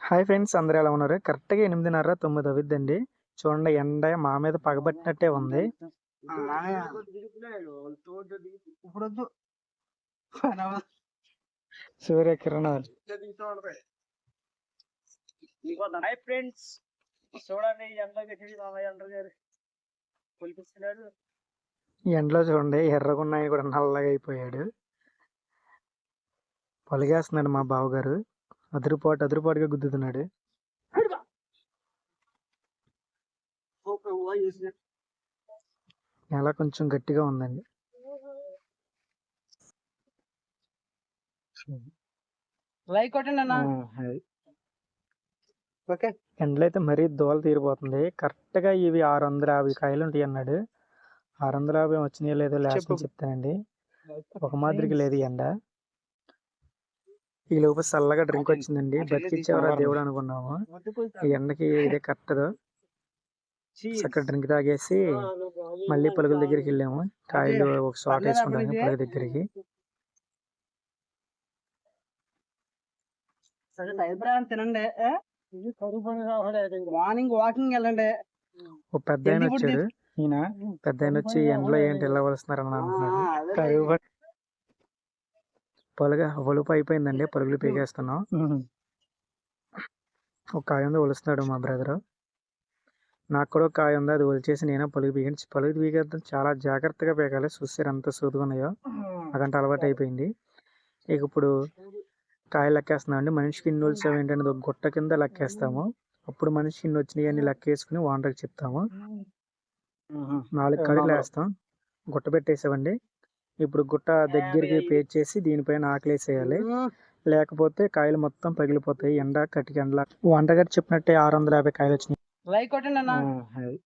Hi friends, అందరూ ఎలా ఉన్నారు? కరెక్ట్‌గా 8:30, 9 అవుద్దండి. చూడండి, ఎండ మా మీద పగబట్టినట్టే ఉంది. ఇప్పుడొద్దు. సూర్యకిరణాలు. హాయ్ ఫ్రెండ్స్, చూడండి ఎండకి మామయ్య గారు కొలిపిస్తున్నాడు. ఈ ఎండలో చూడండి, ఎర్రగున్నాయి కూడా నల్లగా అయిపోయాడు. పొలిగేస్తున్నాడు మా బావగారు. అదురుపాటుగా గుద్దుతున్నాడు. నేల కొంచెం గట్టిగా ఉందండి. లైక్ కొట్టండి అన్న. అది ఓకే. ఎండలో అయితే మరీ దూల తీరిపోతుంది. కరెక్ట్‌గా ఇవి 650 కాయలు ఉంటాయి అన్నాడు. 650 వచ్చినాయో లేదో లాస్ట్ చెప్తానండి. ఒక మాదిరిగా లేదు ఈ ఎండ. ఈ లోపు చల్లగా డ్రింక్ వచ్చిందండి. బతికిచ్చేవరా దేవుడు అనుకున్నాము. ఈ ఎండకి ఇదే కరెక్ట్. చక్కగా డ్రింక్ తాగేసి మళ్ళీ పలుగుల దగ్గరికి వెళ్ళాము. కాయలు ఒక షాట్ వేసుకుంటాము పలుగు దగ్గరికి. తినండి. మార్నింగ్ వాకింగ్ వెళ్ళండి. ఒక పెద్ద ఆయన వచ్చాడు. ఈయన పెద్ద ఆయన వచ్చి ఎండలో ఏంటి ఇలా వలుస్తున్నారని అంటున్నాడు. కరువు ఒలుపు అయిపోయిందండి. పరుగులు పీకేస్తున్నాం. ఒక కాయ ఉంది, ఒలుస్తున్నాడు మా బ్రదరు. నాకు కూడా ఒక కాయ ఉంది, అది ఒలిచేసి నేను పలుగు పీకేద్దాం. చాలా జాగ్రత్తగా పీకాలి. చూసారు ఎంత సూదుగా ఉన్నాయో. అదంటే అలవాటు అయిపోయింది. ఇక ఇప్పుడు కాయలు లెక్కేస్తున్నాం అండి. మనిషికి ఇన్ని ఒలిచావు ఏంటనేది ఒక గుట్ట కింద లెక్కేస్తాము. అప్పుడు మనిషికి ఇన్ని వచ్చినాయి అన్ని లెక్కేసుకుని ఓనర్కి చెప్తాము. 4 కాయలు వేస్తాం. గుట్ట పెట్టేసామండి. ఇప్పుడు గుట్ట దగ్గరికి పేర్ చేసి దీనిపైన ఆకలేసేయాలి. లేకపోతే కాయలు మొత్తం పగిలిపోతాయి. ఎండ కటికి ఎండలా. వంటగారు చెప్పినట్టే 650 కాయలు వచ్చినాయి. లైక్ కొట్టండి అన్న.